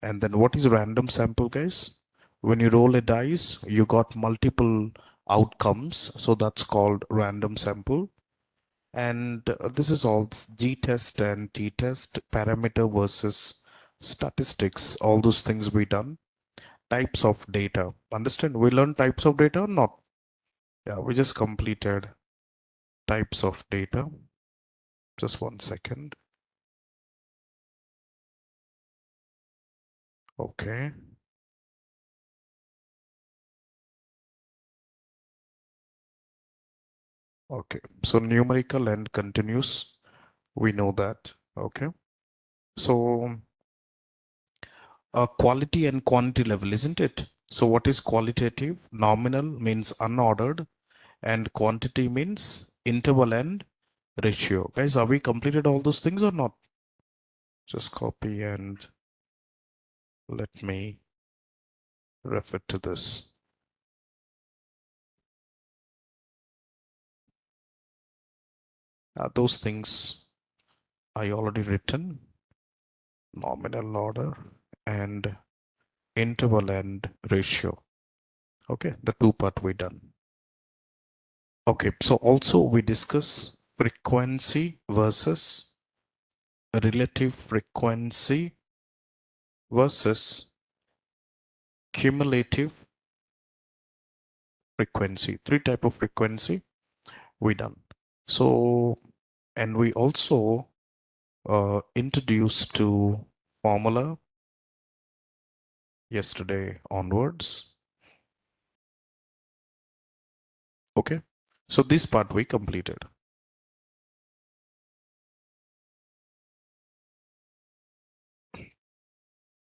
And then what is random sample, guys? When you roll a dice, you got multiple outcomes. So that's called random sample. And this is all G-test and T-test, parameter versus statistics, all those things we done. Types of data. Understand? We learned types of data or not? Yeah, we just completed types of data. Just 1 second. Okay. Okay. So numerical and continuous, we know that. Okay. So quality and quantity level, isn't it? So what is qualitative? Nominal means unordered, and quantity means interval and ratio. Guys, are we completed all those things or not? Just copy and let me refer to this. Those things I already written. Nominal order and interval and ratio. Okay, the two part we done. Okay, so also we discuss frequency versus relative frequency versus cumulative frequency. Three type of frequency we done. So, and we also introduced to formula yesterday onwards. Okay, so this part we completed.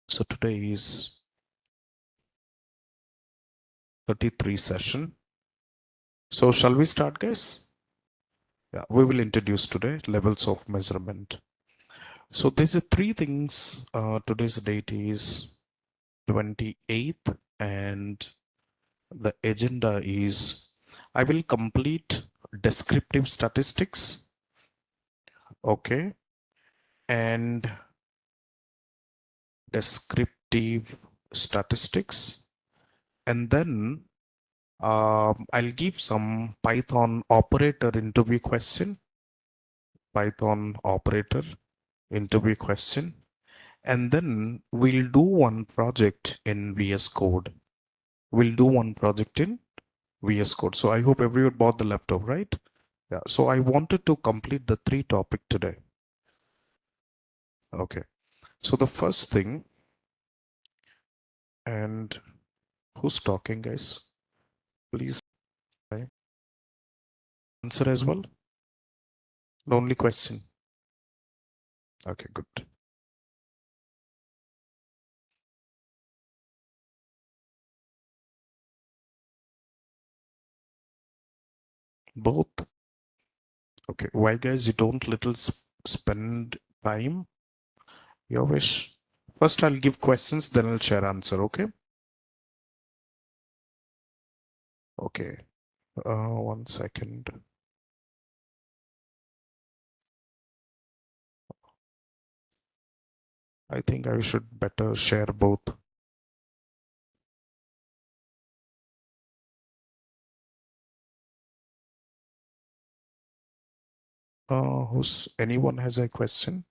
So today is 33 session. So shall we start, guys? Yeah, we will introduce today levels of measurement. So there's three things. Today's date is 28th, and the agenda is I will complete descriptive statistics. Okay, and descriptive statistics, and then I'll give some Python operator interview question. Python operator interview question. And then we'll do one project in VS Code. We'll do one project in VS Code. So I hope everyone bought the laptop, right? Yeah. So I wanted to complete the three topic today. Okay. So the first thing, and who's talking, guys? Please answer as well. The only question. Okay, good. Both. Okay. Why, guys, you don't little spend time? Your wish. First, I'll give questions, then I'll share answer. Okay. Okay. 1 second. I think I should better share both. Who's anyone has a question?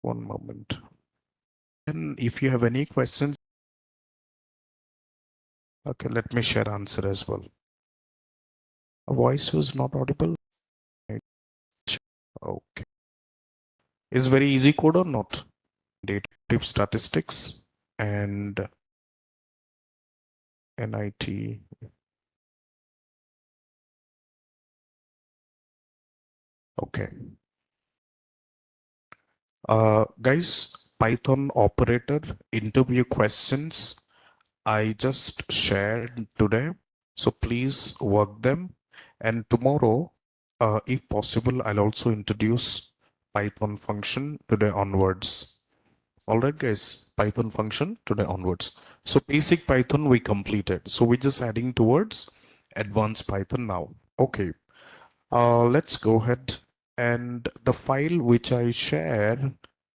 One moment. And if you have any questions, okay, let me share answer as well. A voice was not audible. Okay. Is very easy code or not? Data type statistics and NIT. Okay. Guys, Python operator interview questions I just shared today. So please work them. And tomorrow, if possible, I'll also introduce Python function today onwards. All right, guys, Python function today onwards. So basic Python we completed. So we're just adding towards advanced Python now. Okay, let's go ahead And the file which I share,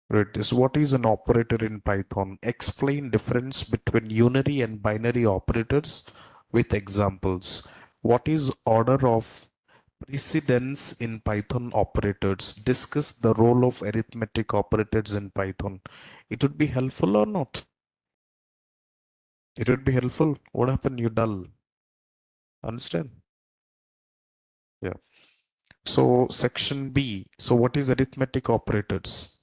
it is what is an operator in Python. Explain difference between unary and binary operators with examples. What is order of precedence in Python operators? Discuss the role of arithmetic operators in Python. It would be helpful or not? It would be helpful. What happened? You dull. Understand? Yeah. So section B. So what is arithmetic operators?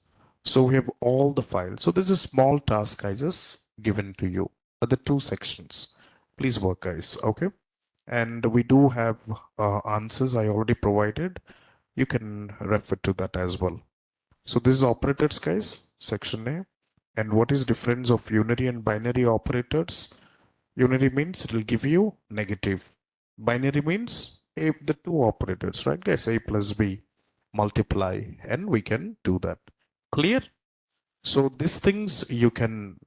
So we have all the files. So this is a small task I just given to you. The two sections. Please work, guys. Okay. And we do have answers I already provided. You can refer to that as well. So this is operators, guys, section A. And what is difference of unary and binary operators? Unary means it will give you negative. Binary means the two operators, right, guys? A plus B multiply, and we can do that. Clear? So these things you can.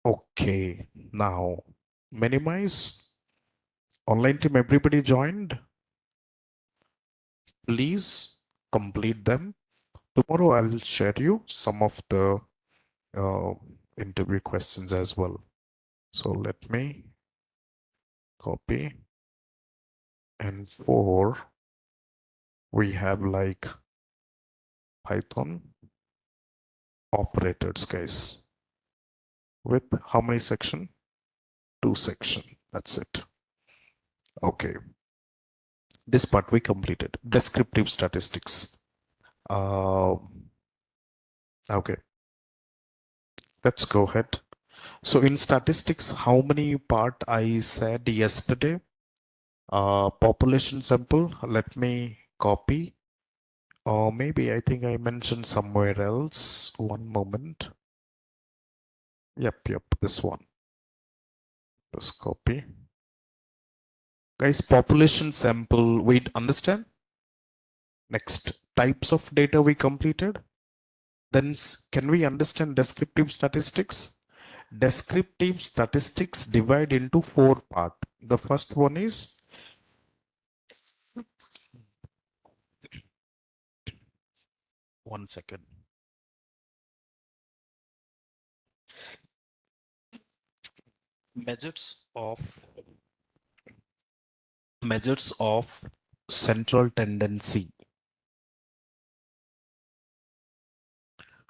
Okay, now minimize. Online team, everybody joined. Please complete them. Tomorrow I'll share you some of the interview questions as well. So let me copy. And for we have like Python operators, guys, with how many section? 2 section. That's it. Okay. This part we completed. Descriptive statistics. Okay. Let's go ahead. So in statistics, how many part I said yesterday? Population sample. Let me copy. Or maybe I think I mentioned somewhere else. One moment. Yep, this one. Just copy. Guys, population sample, wait, understand? Next, types of data we completed. Then can we understand descriptive statistics? Descriptive statistics divide into 4 parts. The first one is one second. Measures of central tendency.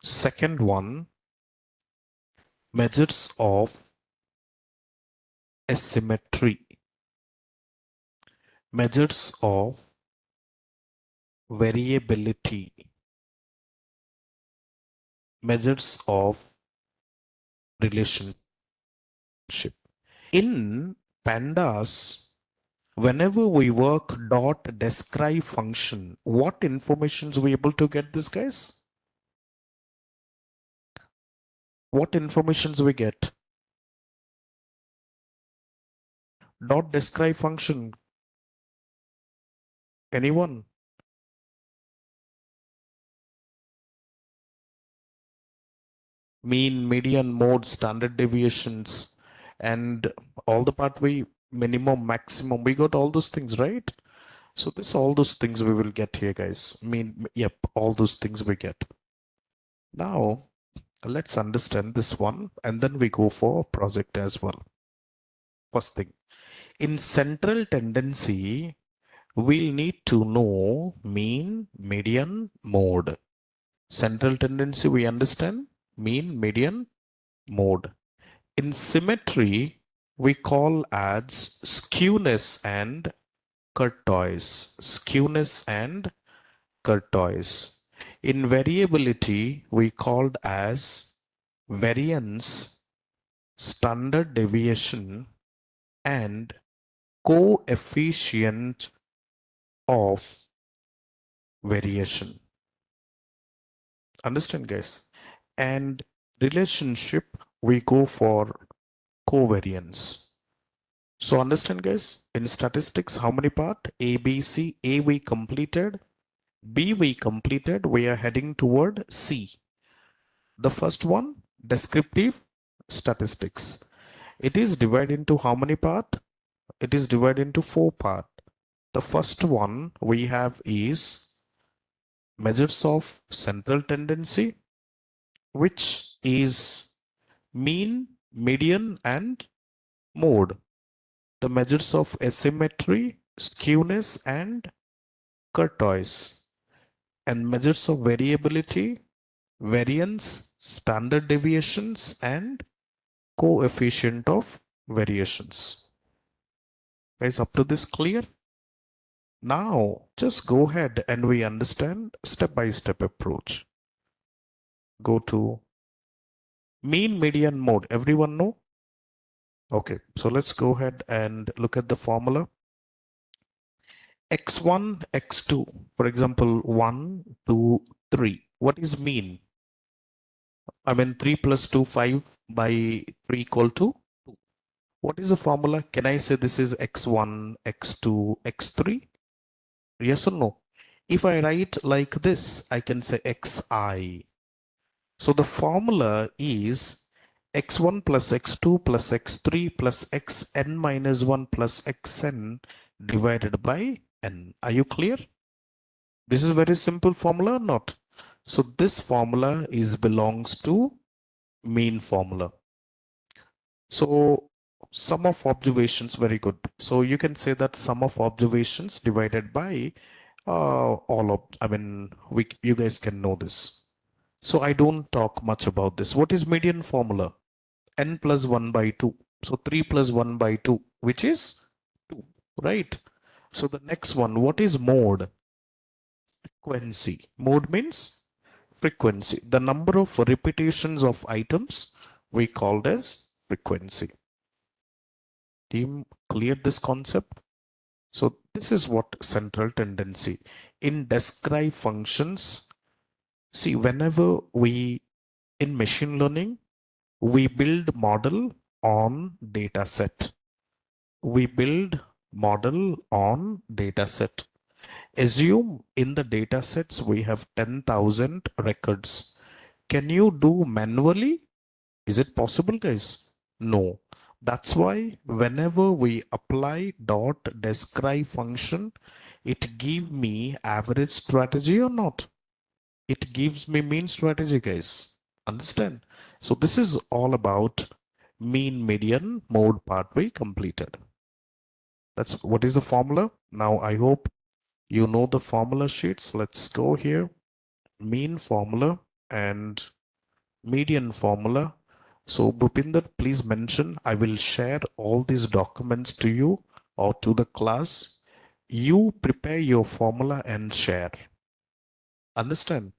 Second one, measures of asymmetry. Measures of variability. Measures of relationship. In pandas, whenever we work dot describe function, what informations we able to get this, guys? What informations we get? Dot describe function. Anyone? Mean, median, mode, standard deviations, and all the part we minimum, maximum, we got all those things, right? So this all those things we will get here, guys. Yep, all those things we get. Now let's understand this one, and then we go for project as well. First thing, in central tendency, we'll need to know mean, median, mode. Central tendency, we understand mean, median, mode. In symmetry, we call as skewness and kurtoise. Skewness and kurtoise. In variability, we called as variance, standard deviation, and coefficient of variation. Understand, guys? And relationship, we go for covariance. So understand, guys, in statistics, how many part? A, B, C. A we completed, B we completed, we are heading toward C. The first one, descriptive statistics. It is divided into how many part? It is divided into 4 part. The first one we have is Measures of central tendency, which is mean, median, and mode. The measures of asymmetry, skewness, and kurtoise. And measures of variability, variance, standard deviations, and coefficient of variations. Guys, up to this clear? Now, just go ahead and we understand step-by-step approach. Go to mean, median, mode. Everyone know? Okay, so let's go ahead and look at the formula. X1, X2, for example, 1, 2, 3. What is mean? I mean 3 plus 2, 5 by 3 equal to 2. What is the formula? Can I say this is X1, X2, X3? Yes or no? If I write like this, I can say Xi. So the formula is x1 plus x2 plus x3 plus xn minus 1 plus xn divided by n. Are you clear? This is very simple formula or not? So this formula belongs to mean formula. So sum of observations, very good. So you can say that sum of observations divided by all of, you guys can know this. So I don't talk much about this. What is median formula? N plus 1 by 2. So 3 plus 1 by 2, which is 2, right? So the next one, what is mode? Frequency. Mode means frequency. The number of repetitions of items we called as frequency. Team, clear this concept? So this is what central tendency. In describe functions, see, whenever we, in machine learning, we build model on data set. We build model on data set. Assume in the data sets we have 10,000 records. Can you do manually? Is it possible, guys? No. That's why whenever we apply dot describe function, it gives me average strategy or not? It gives me mean strategy, guys. Understand? So this is all about mean, median, mode part we completed. That's what is the formula. Now I hope you know the formula sheets. Let's go here. Mean formula and median formula. So Bhupinder, please mention. I will share all these documents to you or to the class. You prepare your formula and share. Understand?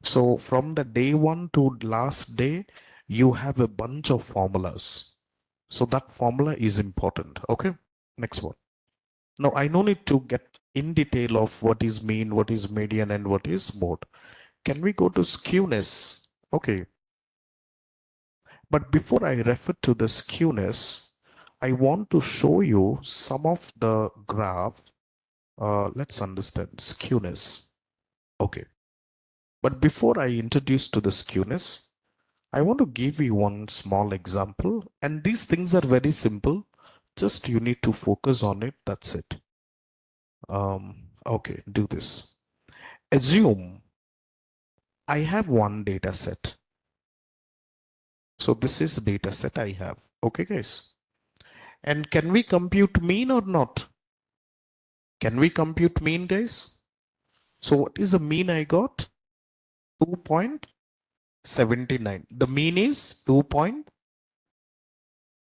So from the day 1 to last day, you have a bunch of formulas. So that formula is important. Okay. Next one. Now I no need to get in detail of what is mean, what is median, and what is mode. Can we go to skewness? Okay. But before I refer to the skewness, I want to show you some of the graph. Let's understand skewness. Okay. But before I introduce to the skewness, I want to give you one small example. And these things are very simple. Just you need to focus on it. That's it. Okay, do this. Assume I have one data set. So this is data set I have. Okay, guys. And can we compute mean or not? Can we compute mean, guys? So what is the mean I got? 2.79. The mean is 2.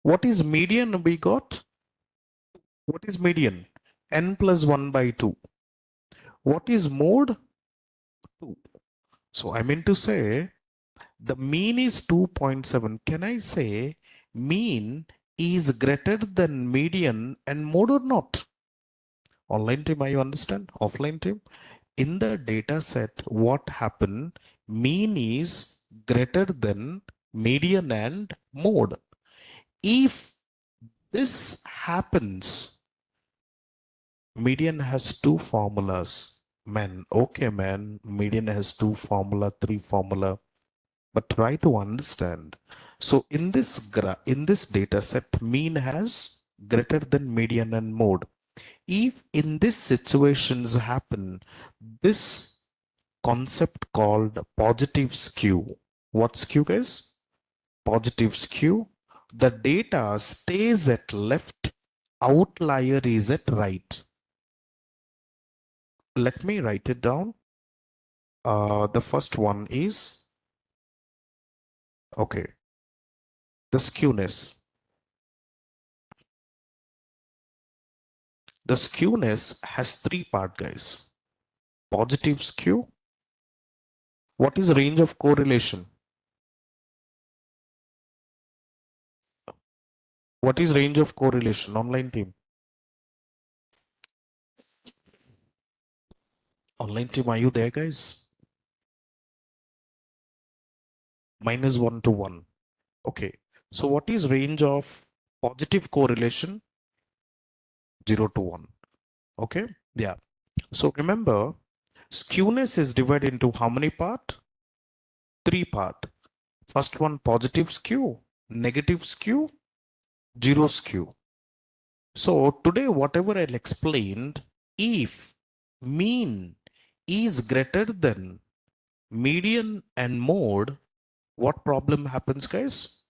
What is median we got? What is median? N plus 1 by 2. What is mode? 2. So I mean to say the mean is 2.7. Can I say mean is greater than median and mode or not? Online team, you understand? Offline team, in the data set, what happened? Mean is greater than median and mode. If this happens, median has two formulas. Man, okay, man, median has two formula, three formula, but try to understand. So in this data set, mean has greater than median and mode. If in this situations happen, this concept called positive skew. What skew, guys? Positive skew. The data stays at left, outlier is at right. Let me write it down. The first one is, okay, the skewness. The skewness has three parts, guys. Positive skew. What is range of correlation? What is range of correlation? Online team. Online team, are you there, guys? -1 to 1. Okay. So what is range of positive correlation? 0 to 1. Okay. Yeah. So remember, skewness is divided into how many part? Three part. First one, positive skew, negative skew, zero skew. So today, whatever I'll explained, if mean is greater than median and mode, what problem happens, guys?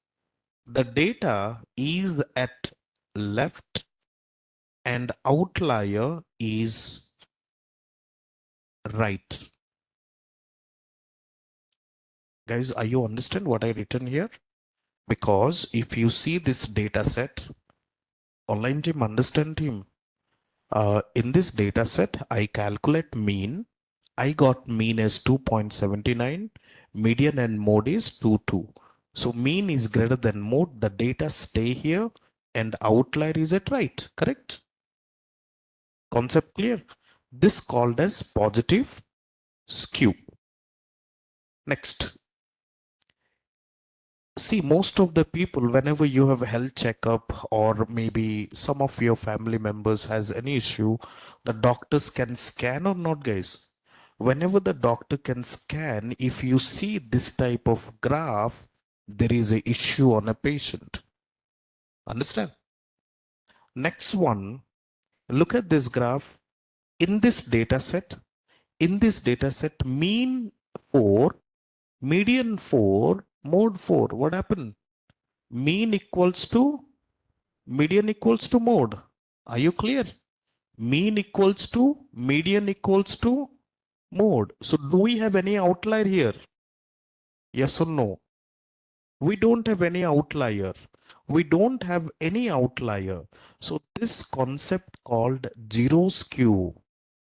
The data is at left and outlier is right. Guys, are you understand what I written here? Because if you see this data set, online team, understand team, in this data set, I calculate mean. I got mean as 2.79, median and mode is 22. So mean is greater than mode, the data stay here and outlier is at right, correct? Concept clear? This called as positive skew. Next. See, most of the people, whenever you have a health checkup or maybe some of your family members has any issue, the doctors can scan or not, guys. Whenever the doctor can scan, if you see this type of graph, there is a issue on a patient. Understand? Next one, look at this graph. In this data set, mean 4, median 4, mode 4. What happened? Mean equals to median equals to mode. Are you clear? Mean equals to median equals to mode. So do we have any outlier here? Yes or no? We don't have any outlier. We don't have any outlier. So this concept called zero skew.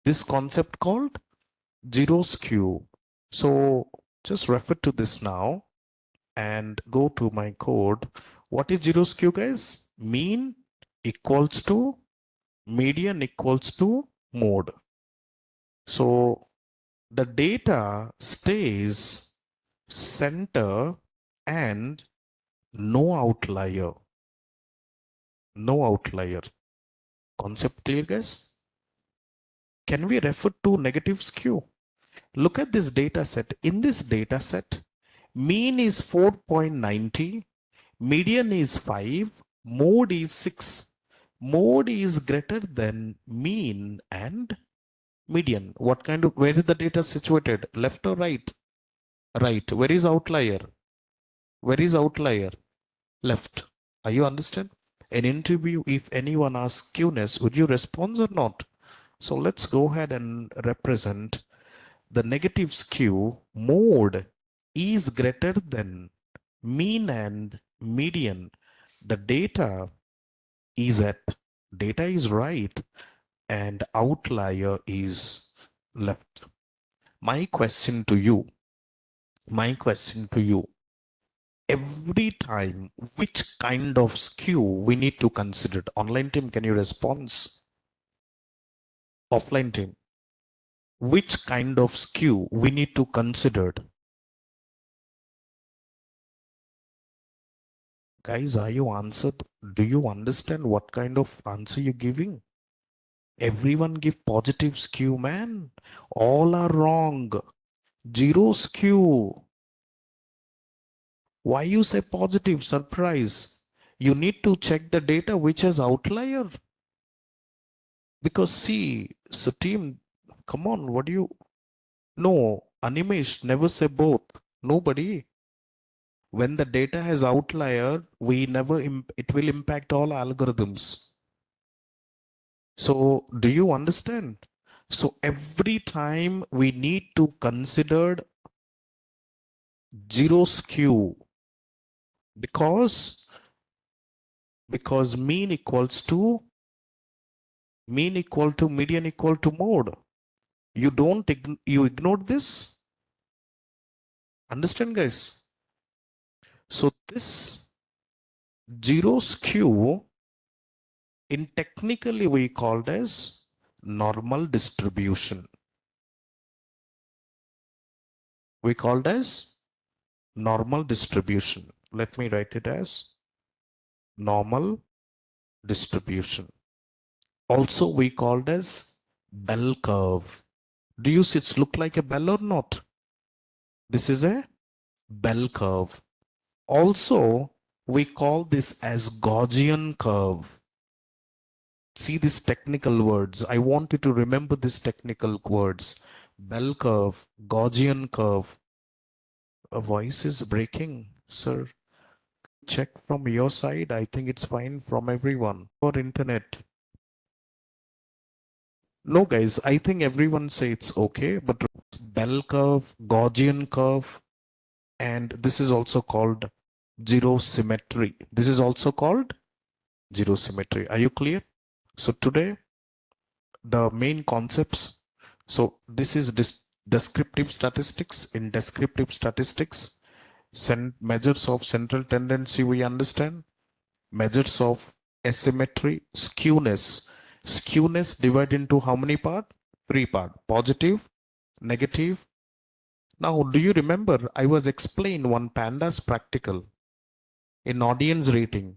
This concept called zero skew. So just refer to this now and go to my code. What is zero skew, guys? Mean equals to median equals to mode. So the data stays center and no outlier. No outlier. Concept clear, guys? Can we refer to negative skew? Look at this data set. In this data set, mean is 4.90, median is 5, mode is 6. Mode is greater than mean and median. What kind of, where is the data situated? Left or right? Right. Where is outlier? Where is outlier? Left. Are you understand? An interview, if anyone asks skewness, would you respond or not? So let's go ahead and represent the negative skew. Mode is greater than mean and median. The data is right and outlier is left. My question to you, every time, which kind of skew we need to consider? Online team, can you respond? Offline team, which kind of skew we need to consider? Guys, are you answered? Do you understand what kind of answer you're giving? Everyone give positive skew, man. All are wrong. Zero skew. Why you say positive? Surprise. You need to check the data which has outlier. Because see, so team, come on, what do you, No, Animesh, never say both. Nobody. When the data has outlier, we never it will impact all algorithms. So do you understand? So every time we need to consider zero skew because mean equal to median equal to mode. You don't you ignored this. Understand, guys? So this zero skew in technically we called as normal distribution. We called as normal distribution. Let me write it as normal distribution. Also we called as bell curve. Do you see it's look like a bell or not? This is a bell curve. Also we call this as Gaussian curve. See these technical words. I want you to remember these technical words. Bell curve, Gaussian curve. A voice is breaking, sir. Check from your side. I think it's fine from everyone. Or internet. No, guys, I think everyone say it's okay, but bell curve, Gaussian curve, and this is also called zero symmetry. This is also called zero symmetry. Are you clear? So today, the main concepts. So this is descriptive statistics. In descriptive statistics, measures of central tendency we understand, measures of asymmetry, skewness. Skewness divided into how many part? Three part: positive, negative. Now, do you remember I was explained one pandas practical in audience rating?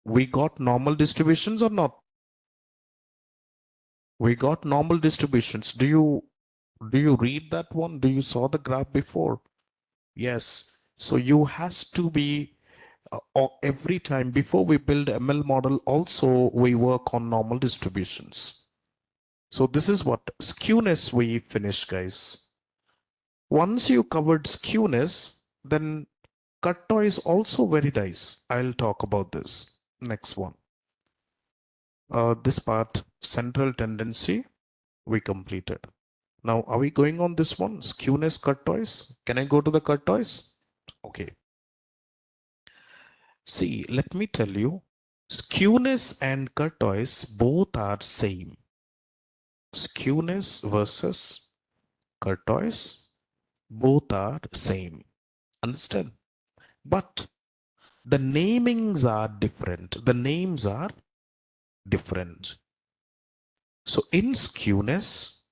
We got normal distributions or not? We got normal distributions. Do you read that one? Do you saw the graph before? Yes. So you has to be every time before we build ML model, also we work on normal distributions. So this is what skewness we finished, guys. Once you covered skewness, then Katta is also very nice. I'll talk about this. Next one. This part, central tendency, we completed. Now, are we going on this one? Skewness, Katta. Can I go to the Katta? Okay. See, let me tell you, skewness and Katta both are same. Skewness versus Katta, both are same. Understand? But the namings are different. The names are different. So in skewness,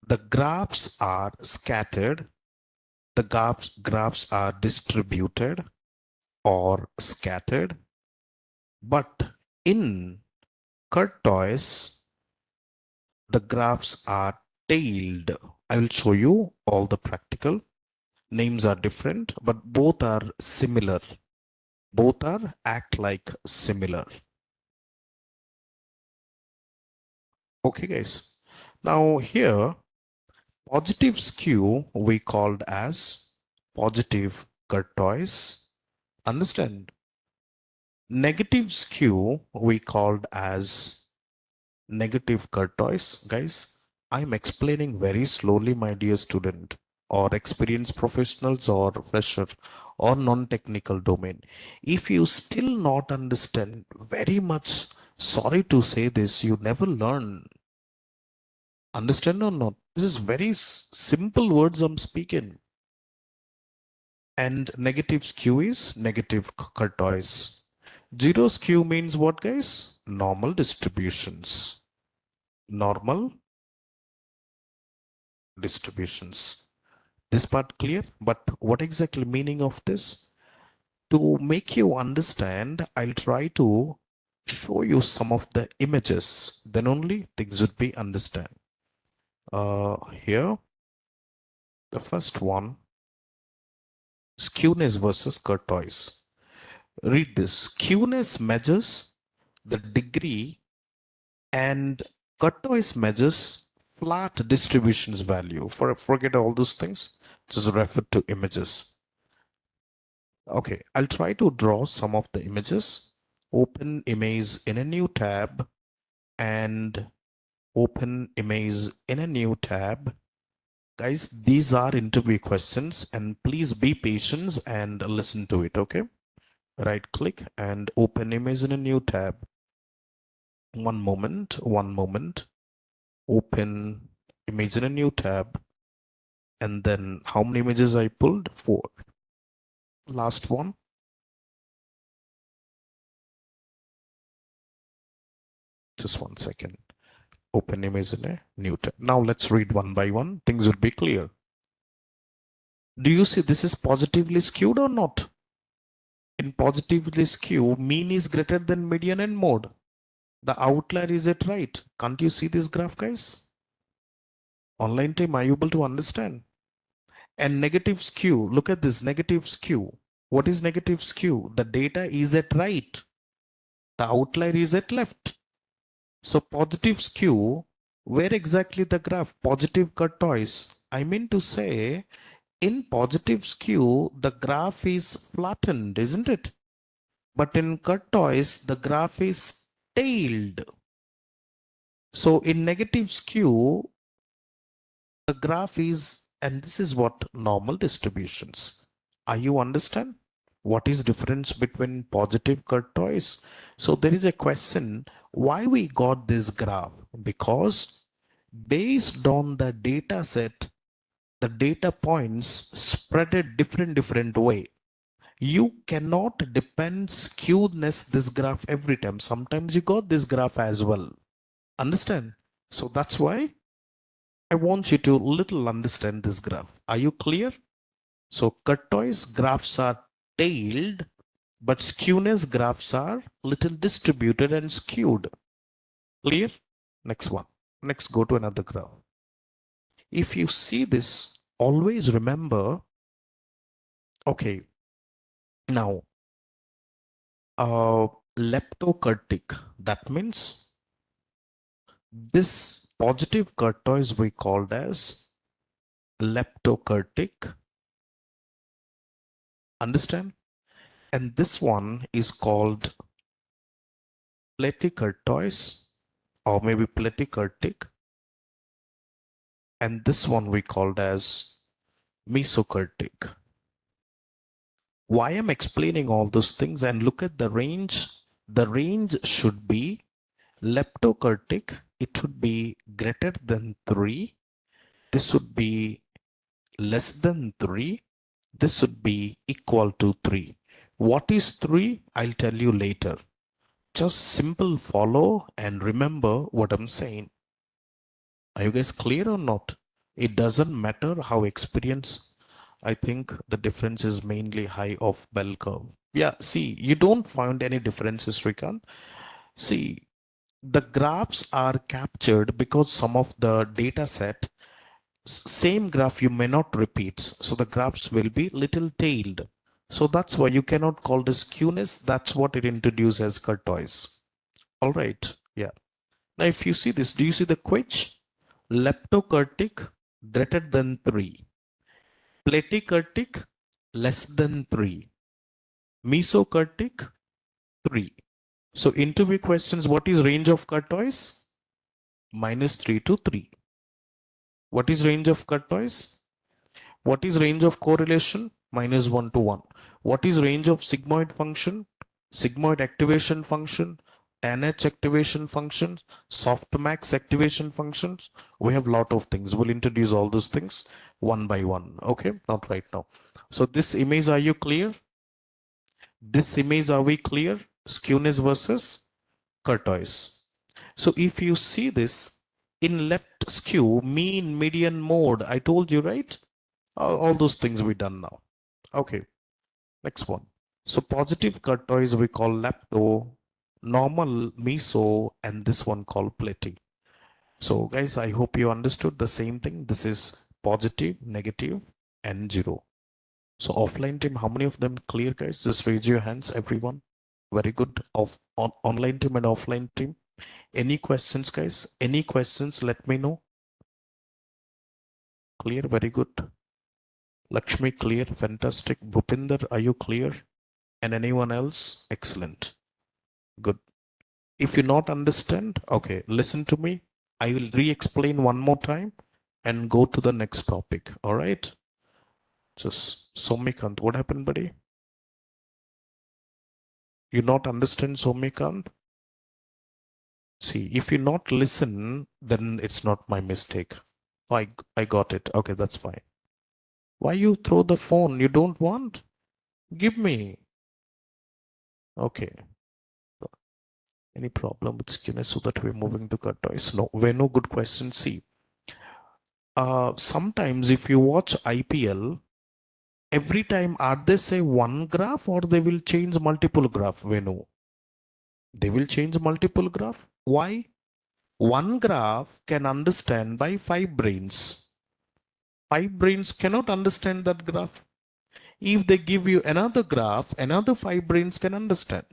the graphs are scattered, the graphs are distributed or scattered. But in Kurtois, the graphs are tailed. I will show you all the practical. Names are different, but both are similar. Both are act like similar. Okay, guys. Now here, positive skew we called as positive Kurtois. Understand? Negative skew we called as negative Kurtois. Guys, I'm explaining very slowly, my dear student, or experienced professionals or fresher or non-technical domain. If you still not understand, very much sorry to say this, you never learn. Understand or not? This is very simple words I'm speaking. And negative skew is negative Kurtois. Zero skew means what, guys? Normal distributions. Normal distributions. This part clear? But what exactly meaning of this? To make you understand, I'll try to show you some of the images. Then only things would be understand. Here, the first one, skewness versus Kurtois. Read this. Skewness measures the degree and Kurtois measures flat distributions value. Forget all those things. Just refer to images. Okay, I'll try to draw some of the images. Open image in a new tab and open image in a new tab. Guys, these are interview questions and please be patient and listen to it, okay? Right click and open image in a new tab. One moment. Open image in a new tab. And then how many images I pulled? 4. Last one. Just 1 second. Open image in a new tab. Now let's read one by one. Things will be clear. Do you see this is positively skewed or not? In positively skew, mean is greater than median and mode. The outlier is it right? Can't you see this graph, guys? Online team, are you able to understand? And negative skew, look at this negative skew. What is negative skew? The data is at right. The outlier is at left. So positive skew, where exactly the graph? Positive tortoise. I mean to say, in positive skew, the graph is flattened, isn't it? But in tortoise, the graph is tailed. So in negative skew, the graph is, and this is what normal distributions. Are you understand? What is difference between positive tortoise? So there is a question, why we got this graph? Because based on the data set, the data points spread a different way. You cannot depend skewedness this graph every time. Sometimes you got this graph as well. Understand? So that's why I want you to little understand this graph. Are you clear? So tortoise graphs are tailed, but skewness graphs are little distributed and skewed. Clear? Next one. Next, go to another graph. If you see this, always remember, okay, now, leptokurtic, that means this positive tortoise we called as leptokurtic. Understand? And this one is called platykurtoise or maybe platykurtic. And this one we called as mesokurtic. Why I'm explaining all those things, and look at the range. The range should be leptokurtic. It should be greater than 3. This would be less than 3. This would be equal to 3. What is 3? I'll tell you later. Just simple follow and remember what I'm saying. Are you guys clear or not? It doesn't matter how experienced. I think the difference is mainly high of bell curve. Yeah, see, you don't find any differences, Srikant. See, the graphs are captured because some of the data set, same graph you may not repeat. So the graphs will be little tailed. So that's why you cannot call this skewness. That's what it introduces as tortoise. All right. Yeah. Now, if you see this, do you see the quetch? Leptokurtic greater than 3. Platykurtic less than 3. Mesokurtic 3. So interview questions, what is range of tortoise? -3 to 3. What is range of tortoise? What is range of correlation? -1 to 1. What is range of sigmoid function? Sigmoid activation function, TANH activation functions, softmax activation functions. We have a lot of things. We'll introduce all those things one by one. Okay, not right now. So this image, are you clear? This image, are we clear? Skewness versus tortoise. So if you see this in left skew, mean, median, mode, I told you, right? All those things we done now. Okay, next one. So positive tortoise we call lepto, normal meso, and this one called platy. So guys, I hope you understood the same thing. This is positive, negative, and 0. So offline team, how many of them clear, guys? Just raise your hands, everyone. Very good. Online team and offline team. Any questions, guys? Any questions? Let me know. Clear? Very good. Lakshmi, clear? Fantastic. Bhupinder, are you clear? And anyone else? Excellent. Good. If you not understand, okay, listen to me. I will re-explain one more time and go to the next topic. All right. Just Somikant, what happened, buddy? You not understand, Somikant? See, if you not listen, then it's not my mistake. I got it. Okay, that's fine. Why you throw the phone? You don't want? Give me. Okay. Any problem with skewness so that we're moving to tortoise? No, no good question. See, sometimes if you watch IPL, every time are they say one graph or they will change multiple graph, Venu? They will change multiple graph. Why? One graph can understand by 5 brains. 5 brains cannot understand that graph. If they give you another graph, another 5 brains can understand.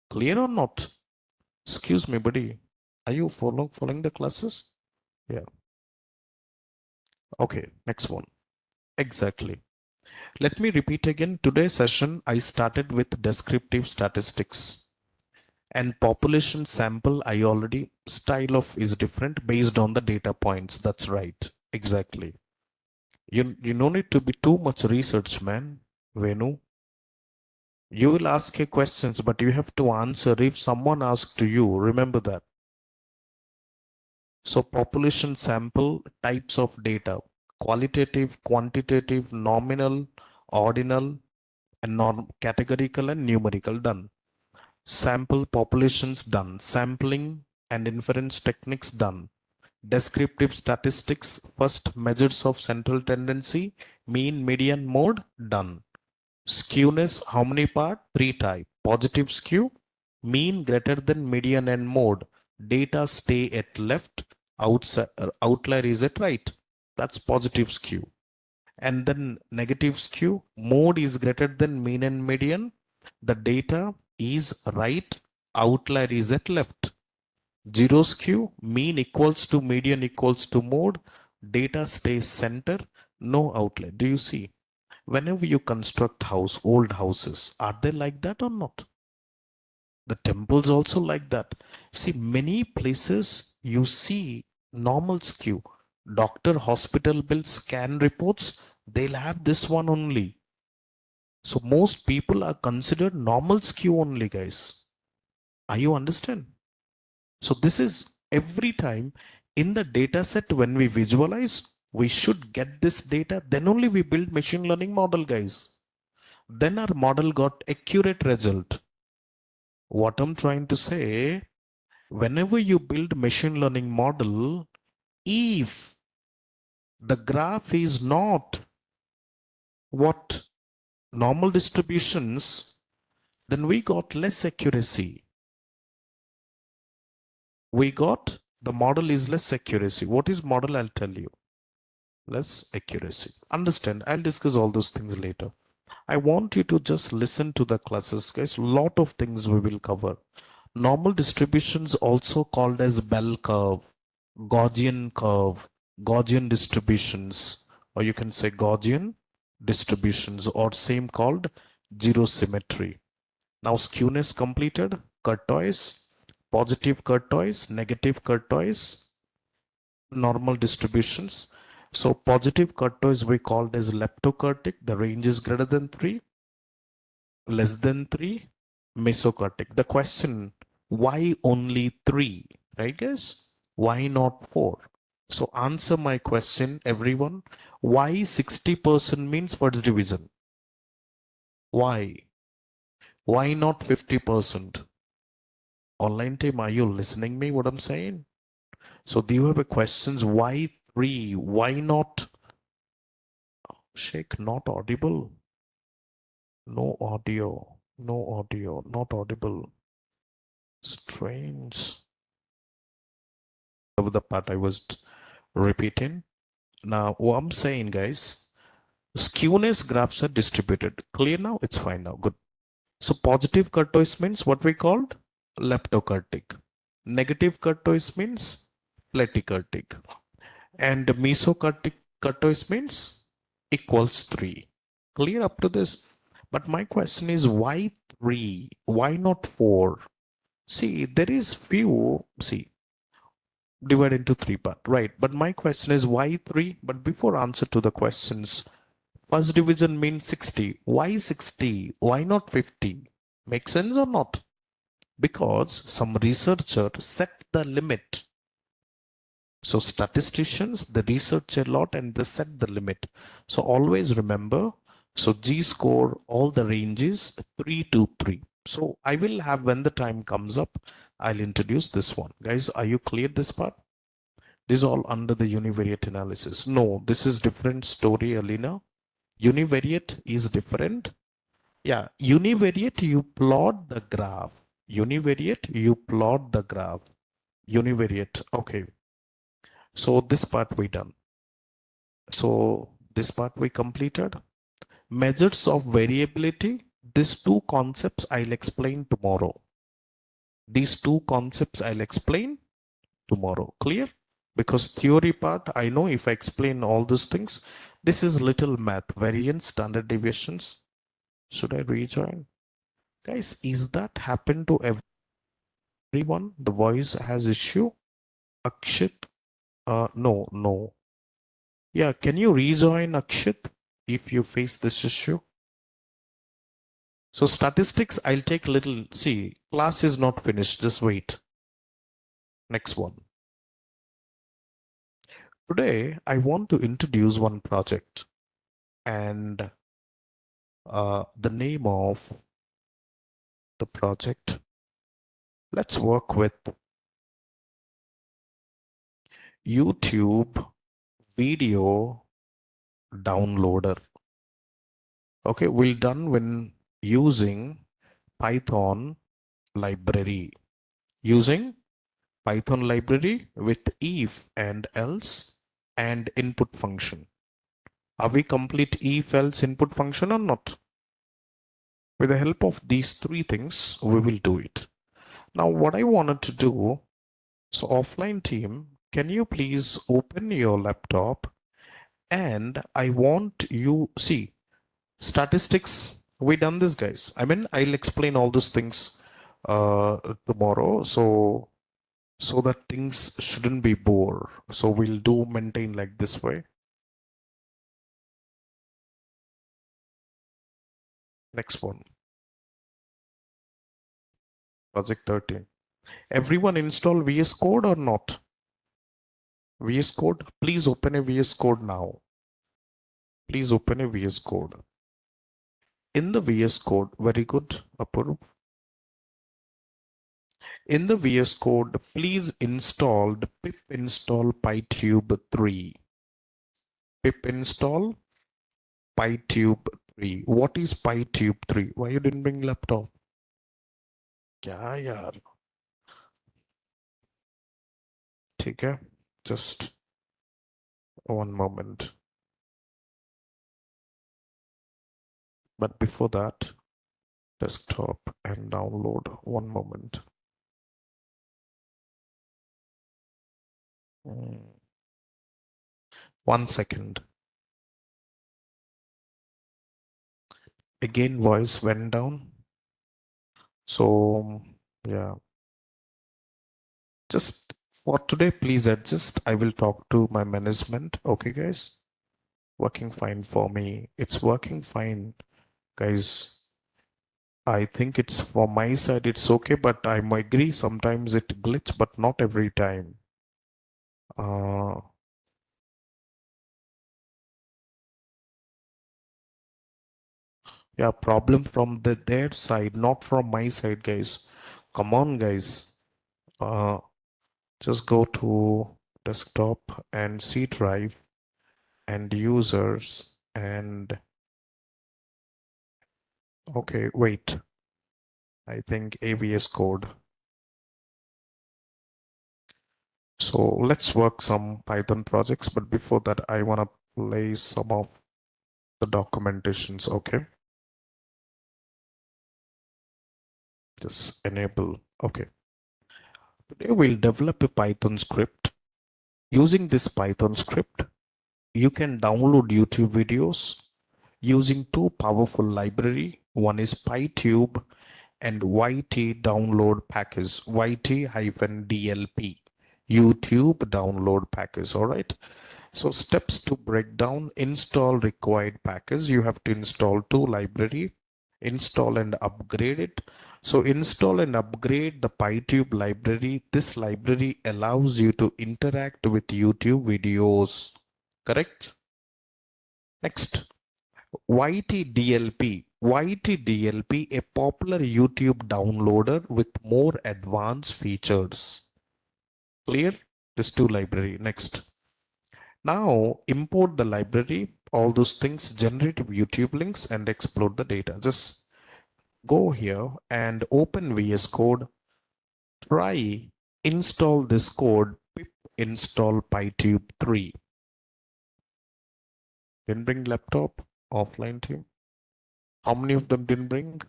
Clear or not? Excuse me, buddy. Are you following the classes? Yeah. Okay, next one. Exactly. Let me repeat again. Today's session, I started with descriptive statistics and population sample. I already style of is different based on the data points. That's right. Exactly. You no need to be too much research, man. Venu, you will ask a questions, but you have to answer if someone asks to you. Remember that. So population sample, types of data, qualitative, quantitative, nominal, ordinal, and categorical and numerical done. Sample populations done. Sampling and inference techniques done. Descriptive statistics, first measures of central tendency, mean, median, mode done. Skewness, how many part? 3 type. Positive skew, mean greater than median and mode. Data stay at left, outlier is at right. That's positive skew. And then negative skew, mode is greater than mean and median. The data is right, outlier is at left. Zero skew, mean equals to median equals to mode. Data stays center, no outlier. Do you see? Whenever you construct old houses, are they like that or not? The temples also like that. See, many places you see normal skew. Doctor, hospital bills, scan reports, they'll have this one only. So most people are considered normal skew only, guys. Are you understand? So this is every time in the data set when we visualize, we should get this data. Then only we build machine learning model, guys. Then our model got accurate result. What I'm trying to say, whenever you build machine learning model, if the graph is not what normal distributions, then we got less accuracy. We got the model is less accuracy. What is model? I'll tell you. Less accuracy. Understand? I'll discuss all those things later. I want you to just listen to the classes, guys. Lot of things we will cover. Normal distributions also called as bell curve, Gaussian curve, Gaussian distributions, or you can say Gaussian distributions, or same called zero symmetry. Now skewness completed, kurtoise, positive kurtoise, negative kurtoise, normal distributions. So positive kurtoise we called as leptokurtic, the range is greater than 3, less than 3, mesokurtic. The question, why only 3, right guys? Why not 4? So answer my question, everyone. Why 60% means first division? Why? Why not 50%? Online team, are you listening me what I'm saying? So do you have a questions? Why 3? Why not? Sheikh, not audible. No audio. No audio. Not audible. Strange. The part I was repeating. Now, what I'm saying, guys, skewness graphs are distributed. Clear now? It's fine now. Good. So positive kurtoise means what we called leptokurtic. Negative kurtoise means platykurtic. And mesokurtic Curtois means equals 3. Clear up to this? But my question is why 3? Why not 4? See, there is few, see, divide into 3 part, right? But my question is why 3? But before answer to the questions, first division means 60. Why 60? Why not 50? Make sense or not? Because some researcher set the limit. So statisticians, they research a lot and they set the limit. So always remember, so G score, all the ranges 3 to 3. So I will have, when the time comes up, I'll introduce this one. Guys, are you clear this part? This is all under the univariate analysis. No, this is different story, Alina. Univariate is different. Yeah, univariate, you plot the graph. Univariate, you plot the graph. Univariate, okay. So this part we done. So this part we completed. Measures of variability. These two concepts I'll explain tomorrow. These two concepts I'll explain tomorrow. Clear? Because theory part, I know if I explain all these things, this is little math, variance, standard deviations. Should I rejoin? Guys, is that happen to everyone? The voice has issue? Akshit? No. Yeah, can you rejoin Akshit if you face this issue? So statistics, I'll take little, see, class is not finished, just wait. Next one. Today, I want to introduce one project and the name of the project. Let's work with YouTube video downloader. Okay, we're done when using Python library. Using Python library with if and else and input function. Are we complete if else input function or not? With the help of these three things, we will do it. Now, what I wanted to do, so offline team, can you please open your laptop and I want you, see, statistics, we done this guys. I mean, I'll explain all those things tomorrow. So that things shouldn't be bore. So we'll do maintain like this way. Next one. Project 13. Everyone install VS Code or not? VS Code, please open a VS Code now. Please open a VS Code. In the VS Code, very good, Apurv. In the VS Code, please install the pip install PyTube 3. Pip install PyTube 3. What is PyTube 3? Why you didn't bring laptop? क्या यार? ठीक है? Just one moment. But before that, desktop and download. One moment. One second. Again, voice went down. So, yeah. Just for today, please adjust. I will talk to my management. Okay, guys? Working fine for me. It's working fine, guys. I think it's for my side, it's okay, but I agree sometimes it glitch, but not every time. Yeah, problem from their side, not from my side, guys. Come on, guys. Just go to desktop and C drive and users and okay, wait. I think AVS code. So let's work some Python projects, but before that, I want to play some of the documentations, okay? Just enable, okay. Today we'll develop a Python script. Using this Python script, you can download YouTube videos using two powerful library. One is PyTube and YT download package, YT-DLP, YouTube download package. All right. So steps to break down: install required package. You have to install two library, install and upgrade it. So install and upgrade the PyTube library. This library allows you to interact with YouTube videos. Correct? Next, YTDLP. YTDLP, a popular YouTube downloader with more advanced features. Clear? This two library. Next. Now import the library, all those things, generate YouTube links and explode the data. Just go here and open VS Code. Try install this code, pip install PyTube 3. Didn't bring laptop, offline team. How many of them didn't bring?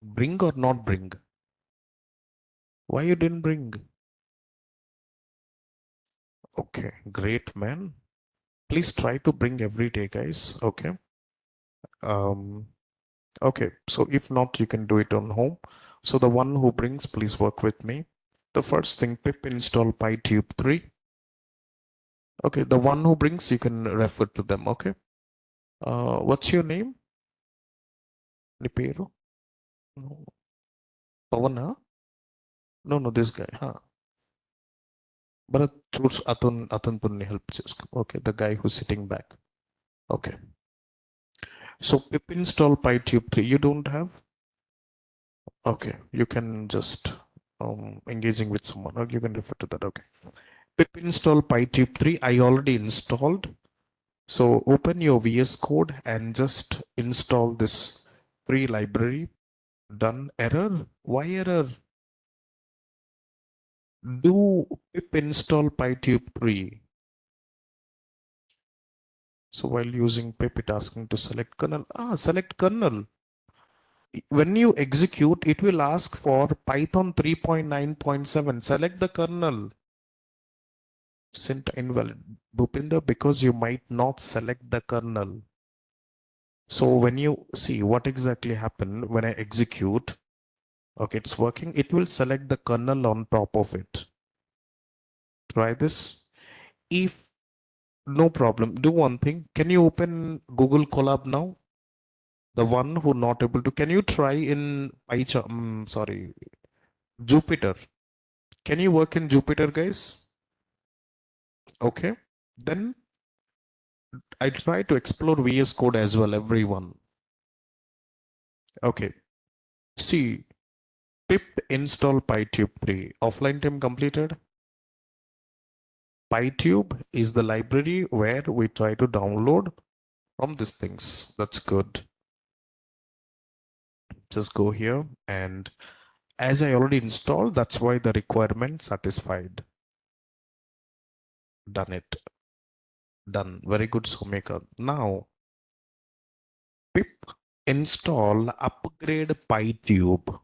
Bring or not bring? Why you didn't bring? Okay, great man. Please try to bring every day, guys. Okay. Okay, so if not, you can do it on home. So the one who brings, please work with me. The first thing, pip install PyTube 3. Okay, the one who brings, you can refer to them. Okay. What's your name? Nipero? No. Pavana? No, this guy. Huh? Bharat choose Atun Punni help. Okay, the guy who's sitting back. Okay. So pip install PyTube 3. You don't have? Okay, you can just engaging with someone, or you can refer to that. Okay. Pip install PyTube 3. I already installed. So open your VS Code and just install this free library. Done. Error? Why error? Do pip install PyTube 3. So while using pip, it asking to select kernel. Select kernel. When you execute, it will ask for Python 3.9.7. Select the kernel. Syntax invalid. Bhupinder, because you might not select the kernel. So when you see what exactly happened when I execute, okay, it's working. It will select the kernel on top of it. Try this. If no problem, do one thing. Can you open Google Colab now? The one who not able to, can you try in Jupyter? Can you work in Jupyter, guys? Okay. Then I try to explore VS Code as well, everyone. Okay. See, pip install PyTube 3. Offline time completed. PyTube is the library where we try to download from these things. That's good. Just go here, and as I already installed, that's why the requirement satisfied. Done it. Done. Very good, Someka. Now, pip install upgrade PyTube.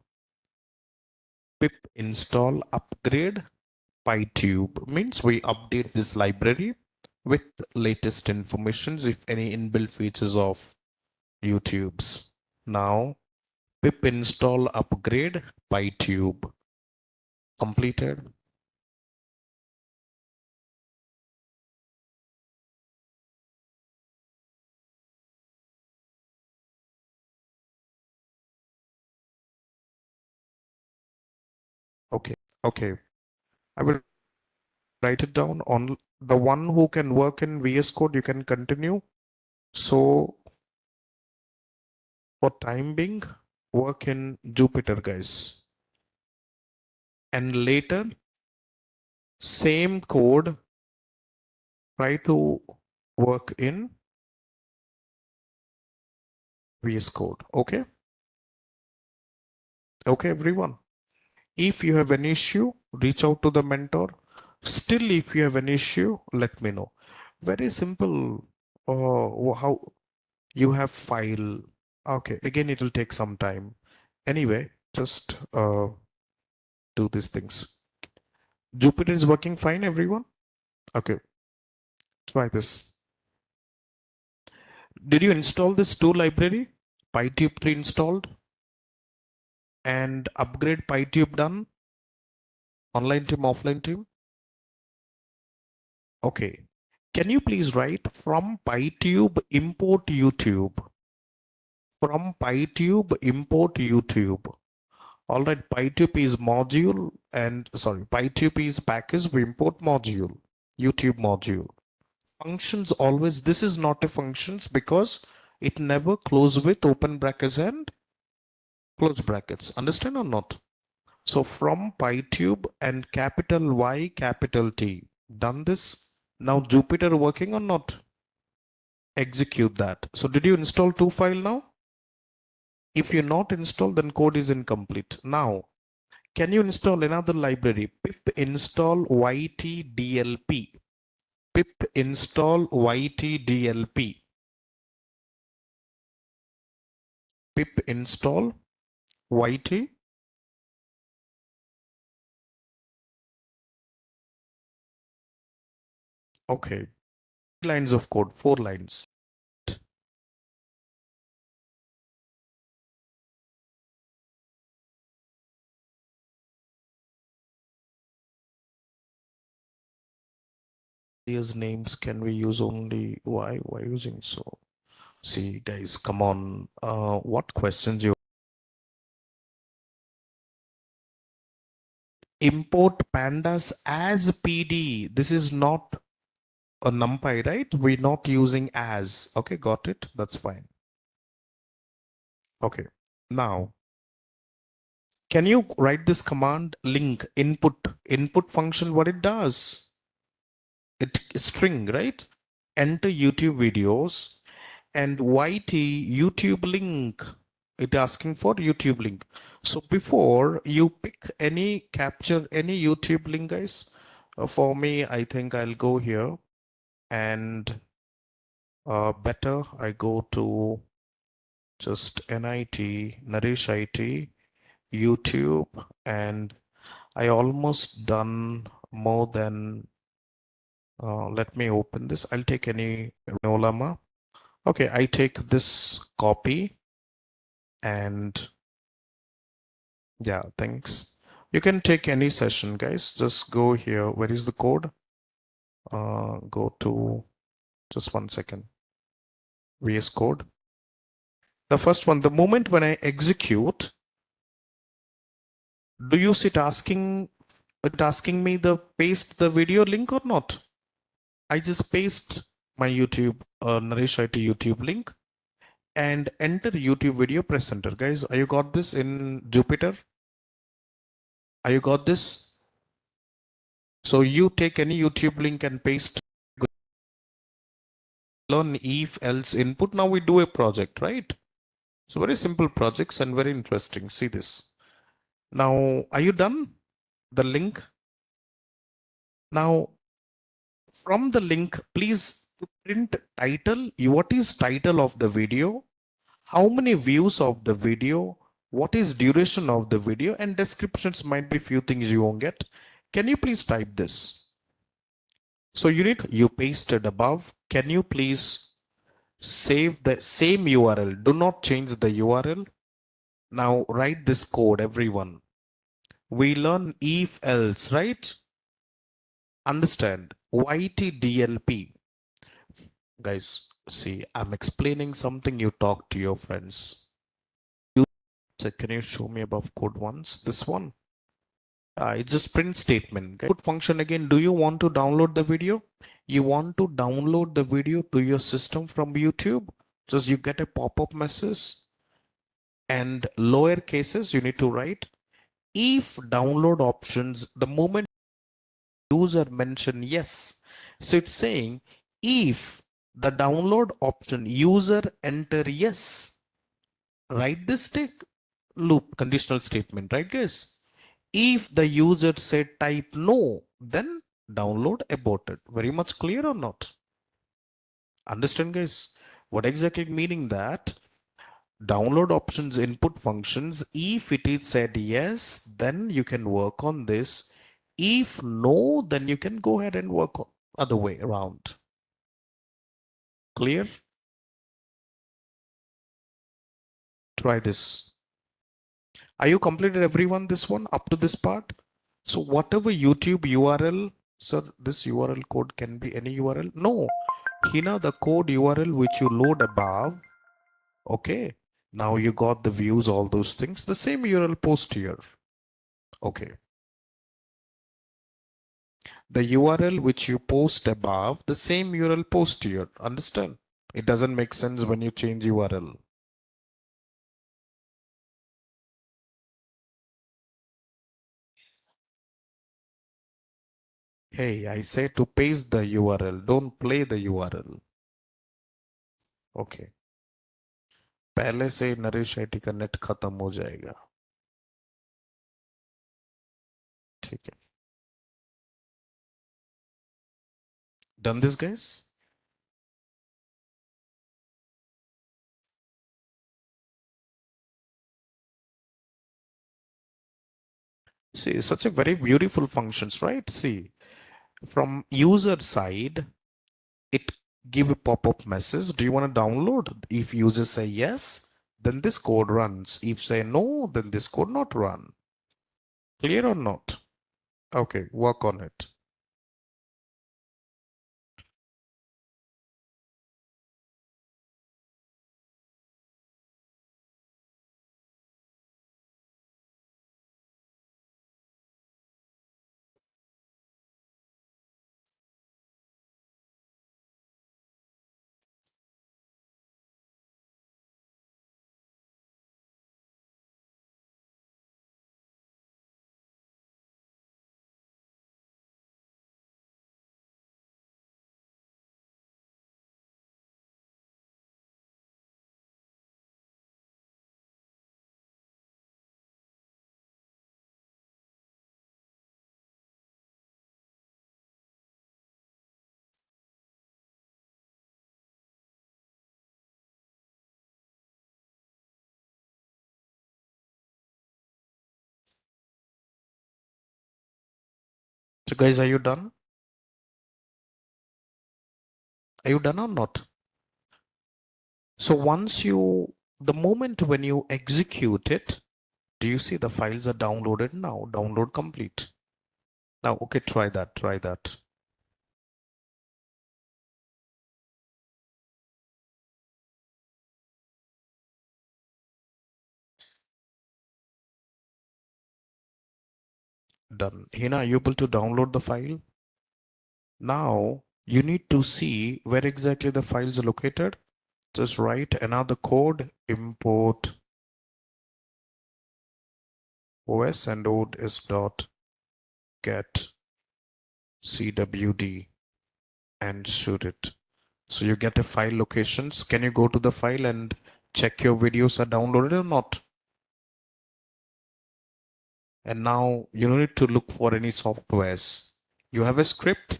Pip install upgrade PyTube means we update this library with latest informations, if any inbuilt features of YouTube's. Now, pip install upgrade PyTube. Completed. Okay. I will write it down. On the one who can work in VS Code, you can continue. So for time being, work in Jupyter, guys. And later, same code, try to work in VS Code. Okay. Okay, everyone. If you have an issue, reach out to the mentor. Still, if you have an issue, let me know. Very simple. How you have file. Okay, again, it will take some time. Anyway, just do these things. Jupyter is working fine, everyone. Okay. Try this. Did you install this tool library? PyTube 3 installed and upgrade PyTube done? Online team, offline team? Okay. Can you please write from PyTube import YouTube? From PyTube import YouTube. All right, PyTube is module and sorry, PyTube is package, we import module, YouTube module. Functions always, this is not a functions because it never close with open brackets and close brackets. Understand or not? So from PyTube and capital Y, capital T. Done this. Now Jupyter working or not? Execute that. So did you install two file now? If you not install, then code is incomplete. Now, can you install another library? Pip install ytdlp. Pip install ytdlp. Pip install yt. Okay. Lines of code, 4 lines. These names can we use only why using so? See guys, come on. What questions you import pandas as PD? This is not a numpy, right? We're not using as. Okay, got it. That's fine. Okay. Now, can you write this command link input function? What it does? It string, right? Enter YouTube videos and YT YouTube link. It asking for YouTube link. So before you pick any capture any YouTube link, guys, for me, I think I'll go here and better I go to just NIT, Naresh IT, YouTube, and I almost done more than let me open this. I'll take any Nolama. Okay, I take this copy and yeah, thanks. You can take any session, guys. Just go here. Where is the code? Go to just 1 second. VS Code. The first one, the moment when I execute, do you see it asking me the paste the video link or not? I just paste my YouTube Naresh IT YouTube link and enter YouTube video, press enter. Guys, are you got this in Jupyter? Are you got this? So you take any YouTube link and paste, learn if else input. Now we do a project, right? So very simple projects and very interesting. See this. Now, are you done? The link. Now, from the link, please print title. What is title of the video? How many views of the video? What is duration of the video? And descriptions might be few things you won't get. Can you please type this? So you pasted above. Can you please save the same URL? Do not change the URL. Now write this code, everyone. We learn if else, right? Understand YTDLP. Guys, see, I'm explaining something, you talk to your friends. So can you show me above code once? This one. It's just print statement. Put function again. Do you want to download the video? You want to download the video to your system from YouTube? Just you get a pop-up message and lower cases you need to write if download options the moment user mention yes. So it's saying if the download option user enter yes, write this loop conditional statement, right guys? If the user said type no, then download aborted. Very much clear or not? Understand guys? What exactly meaning that download options input functions, if it is said yes, then you can work on this. If no, then you can go ahead and work on other way around. Clear? Try this. Are you completed everyone this one up to this part? So whatever YouTube URL, sir, this URL code can be any URL. No, Hina, the code URL which you load above. Okay. Now you got the views, all those things. The same URL post here. Okay. The URL which you post above, the same URL post here. Understand? It doesn't make sense when you change URL. Hey, I say to paste the URL, don't play the URL. Okay. पहले से Naresh IT का net खत्म हो जाएगा. ठीक है. Done this, guys? See, such a very beautiful functions, right? See, from user side, it give a pop-up message. Do you want to download? If user say yes, then this code runs. If say no, then this code not run. Clear or not? Okay, work on it. So guys, are you done? Are you done or not? So the moment when you execute it, do you see the files are downloaded now? Download complete. Now, okay, try that. Done. Hina, are you able to download the file? Now, you need to see where exactly the files are located. Just write another code, import os and is dot get cwd and shoot it. So you get a file locations. Can you go to the file and check your videos are downloaded or not? And now you don't need to look for any softwares. You have a script.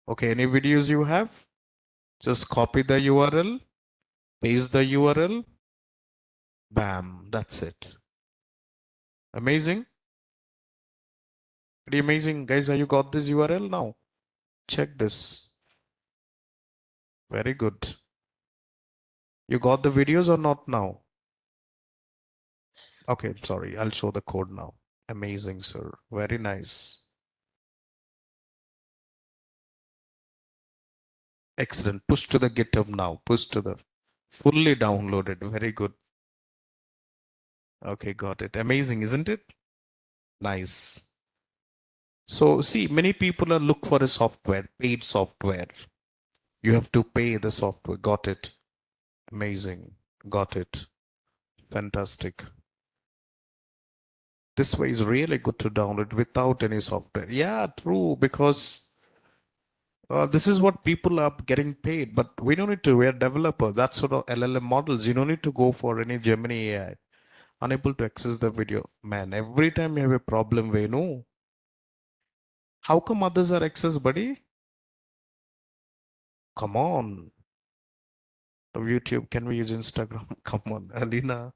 Okay, any videos you have? Just copy the URL, paste the URL, bam, that's it. Amazing. Pretty amazing. Guys, have you got this URL now? Check this. Very good. You got the videos or not now? Okay, sorry. I'll show the code now. Amazing, sir. Very nice. Excellent. Push to the GitHub now. Push to the fully downloaded. Very good. Okay, got it. Amazing, isn't it? Nice. So see, many people are look for a software, paid software. You have to pay the software. Got it. Amazing. Got it. Fantastic. This way is really good to download without any software. Yeah, true, because this is what people are getting paid, but we don't need to. We're developer. That's sort of LLM models. You don't need to go for any Gemini AI. Unable to access the video. Man, every time you have a problem, Venu, how come others are accessed, buddy? Come on. YouTube, can we use Instagram? Come on, Alina.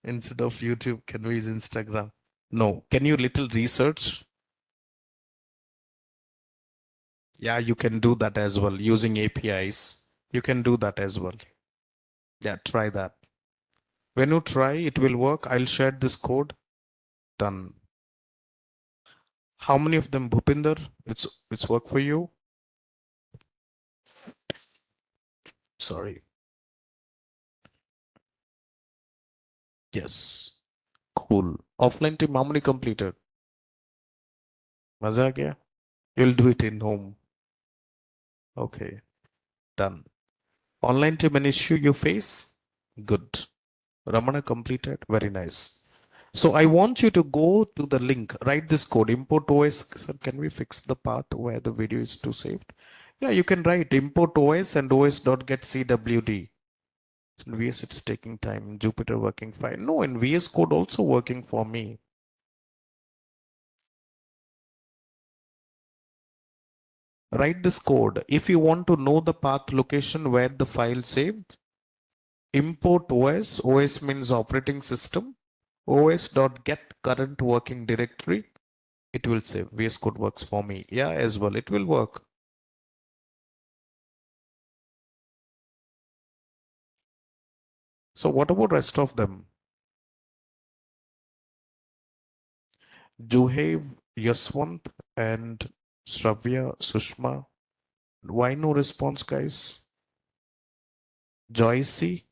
Instead of YouTube, can we use Instagram? No. Can you little research? Yeah, you can do that as well using APIs. You can do that as well. Yeah, try that. When you try, it will work. I'll share this code. Done. How many of them, Bhupinder? It's work for you? Sorry. Yes. Cool. Offline team, how many completed? मजा आ गया? You'll do it in home. Okay, done. Online team, an issue you face? Good. Ramana completed. Very nice. So I want you to go to the link, write this code, import OS. Sir, can we fix the path where the video is too saved? Yeah, you can write import OS and os.get CWD. In VS, it's taking time. Jupyter working fine. No, in VS Code also working for me. Write this code. If you want to know the path location where the file saved, import OS. OS means operating system. os.get current working directory. It will save. VS Code works for me. Yeah, as well. It will work. So what about rest of them? Juhaib, Yaswant, and Shravya, Sushma. Why no response, guys? Joycey,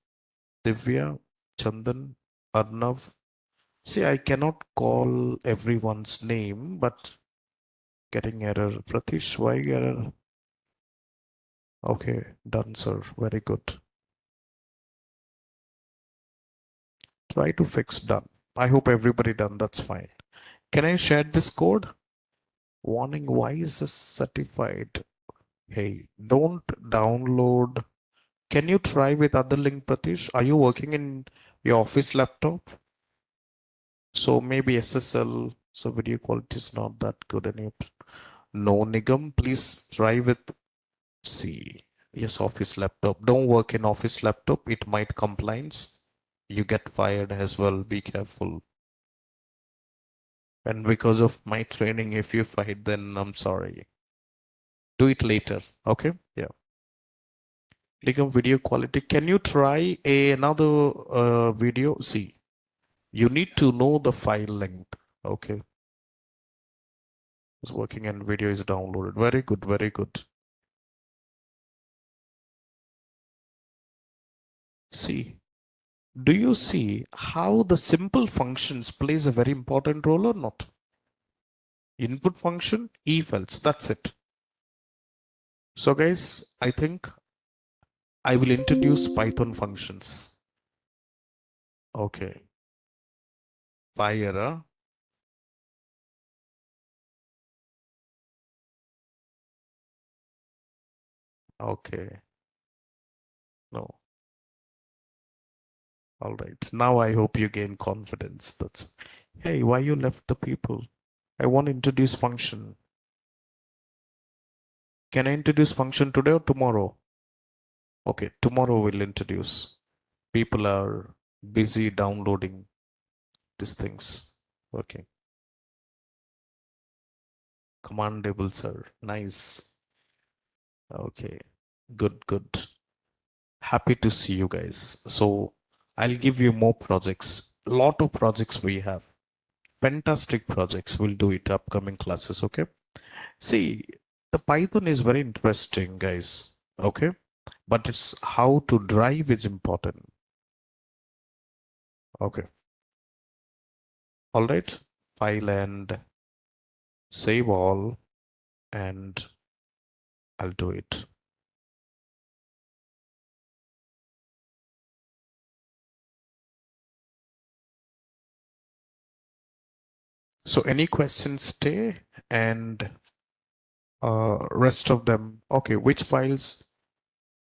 Divya, Chandan, Arnav. See, I cannot call everyone's name, but getting error. Pratish, why error? Okay, done, sir. Very good. Try to fix done. I hope everybody done. That's fine. Can I share this code? Warning, why is this certified? Hey, don't download. Can you try with other link, Pratish? Are you working in your office laptop? So maybe SSL. So video quality is not that good. No, Nigam, please try with C. Yes, office laptop. Don't work in office laptop. It might compliance. You get fired as well. Be careful. And because of my training, if you fight, then I'm sorry. Do it later. Okay? Yeah. Click on video quality. Can you try another video? See, you need to know the file length. Okay. It's working and video is downloaded. Very good. Very good. See, do you see how the simple functions plays a very important role or not? Input function, if else. That's it. So guys, I think I will introduce Python functions. Okay. Fire. Okay. No. All right. Now I hope you gain confidence. That's, hey, why you left the people? I want to introduce function. Can I introduce function today or tomorrow? Okay, tomorrow we'll introduce. People are busy downloading these things. Okay. Commandable, sir. Nice. Okay. Good, good. Happy to see you guys. So I'll give you more projects. Lot of projects we have. Fantastic projects. We'll do it upcoming classes. Okay. See, the Python is very interesting, guys. Okay. But it's how to drive is important. Okay. All right. File and save all, and I'll do it. So any questions stay, and rest of them. Okay. Which files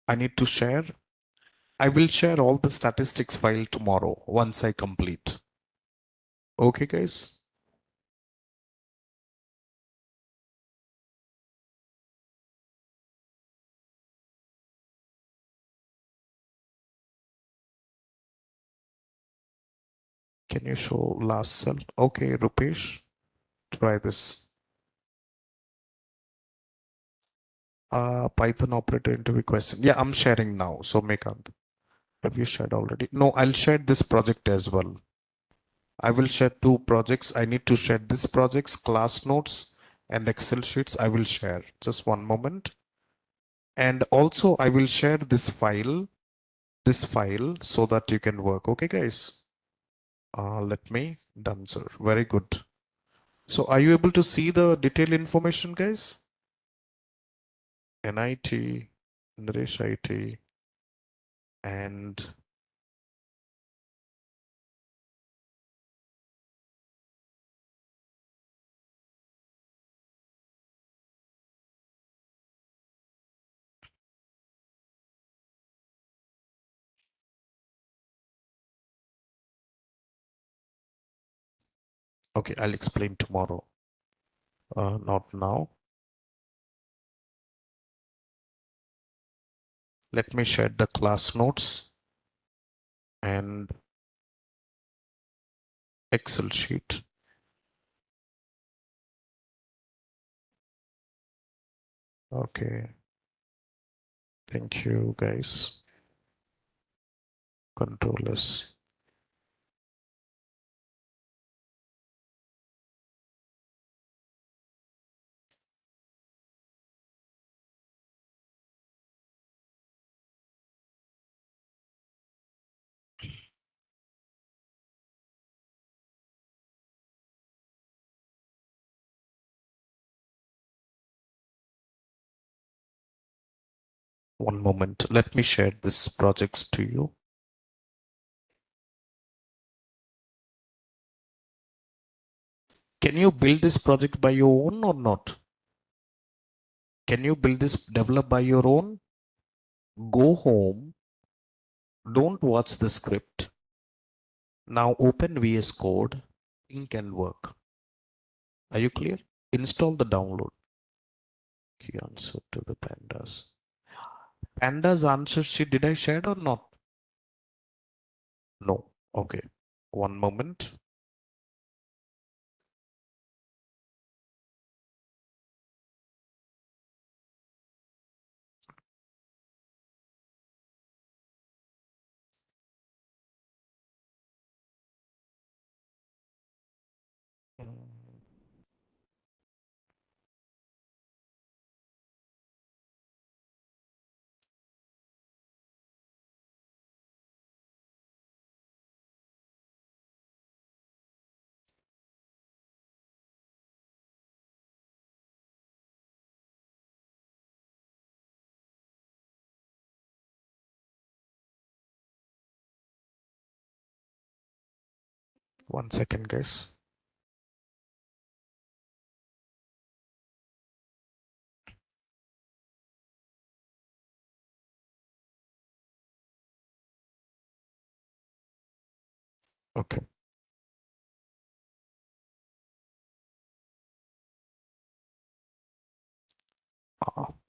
I need to share? I will share all the statistics file tomorrow once I complete. Okay, guys. Can you show last cell? Okay, Rupesh, try this. Python operator interview question. Yeah, I'm sharing now. So Meghant, have you shared already? No, I'll share this project as well. I will share two projects. I need to share this project's class notes and Excel sheets. I will share. Just one moment. And also I will share this file so that you can work. Okay, guys. Let me done, sir. Very good. So are you able to see the detailed information, guys? NIT, Naresh IT, and okay, I'll explain tomorrow. Not now. Let me share the class notes and Excel sheet. Okay. Thank you, guys. Control S. One moment. Let me share this projects to you. Can you build this project by your own or not? Can you build this develop by your own? Go home. Don't watch the script. Now open VS Code. Think and work. Are you clear? Install the download. Key answer to the pandas. Pandas answer sheet. Did I share it or not? No. Okay. One moment. One second, guys. Okay.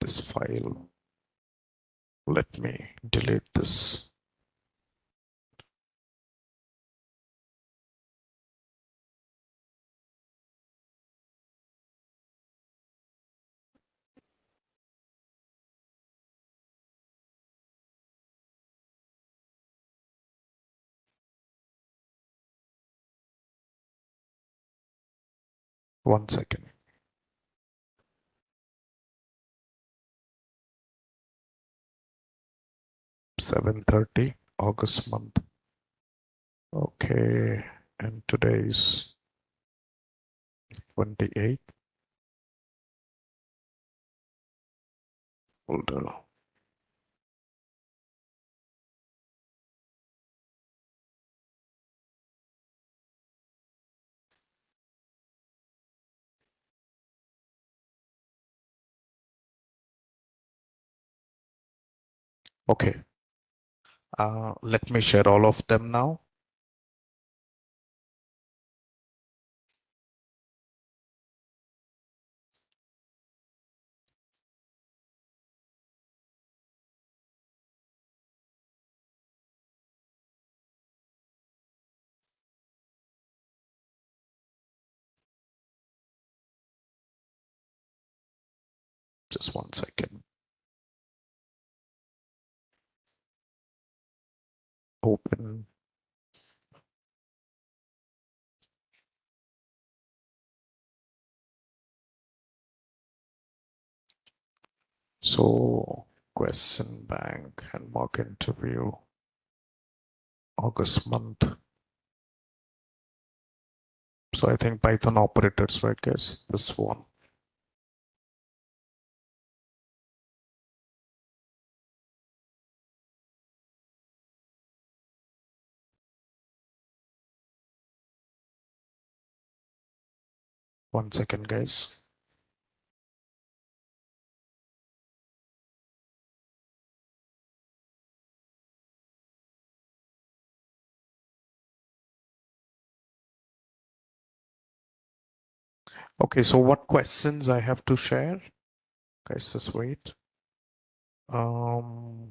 This file. Let me delete this. One second. 7:30 August month. Okay. And today is 28th. Hold on. Okay. Let me share all of them now. Just 1 second. Open. So question bank and mock interview, August month. So I think Python operators, right guys? This one. One second, guys. Okay, so what questions I have to share? Guys, just wait. No.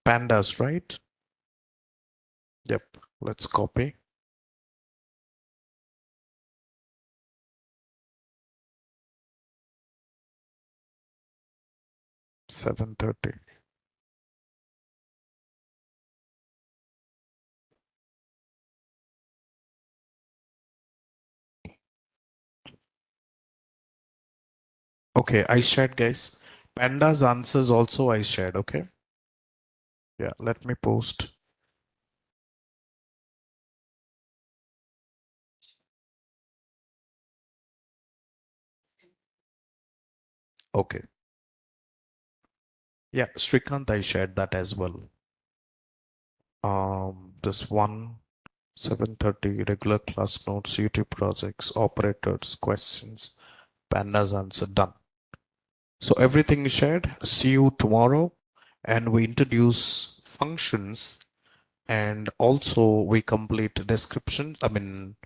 Pandas, right? Yep. Let's copy. $7:30. Okay, I shared, guys. Pandas answers also I shared, okay? Yeah, let me post. Okay. Yeah, Srikant, I shared that as well. This one, 7:30, regular class notes, YouTube projects, operators, questions, Pandas answer, done. So everything is shared. See you tomorrow. And we introduce functions, and also we complete description. I mean,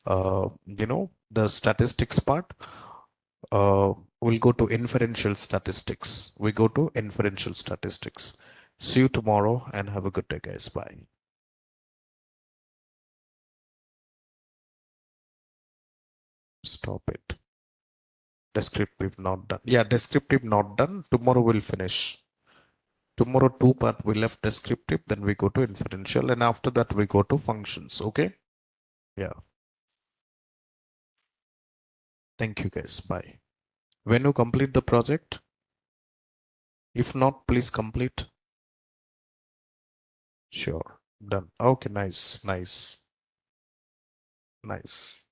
the statistics part. We'll go to inferential statistics. We go to inferential statistics. See you tomorrow and have a good day, guys. Bye. Stop it. Descriptive not done. Yeah, descriptive not done. Tomorrow we'll finish. Tomorrow two part we left descriptive, then we go to inferential, and after that we go to functions. Okay. Yeah. Thank you guys. Bye. When you complete the project, if not, please complete. Sure. Done. Okay. Nice. Nice. Nice.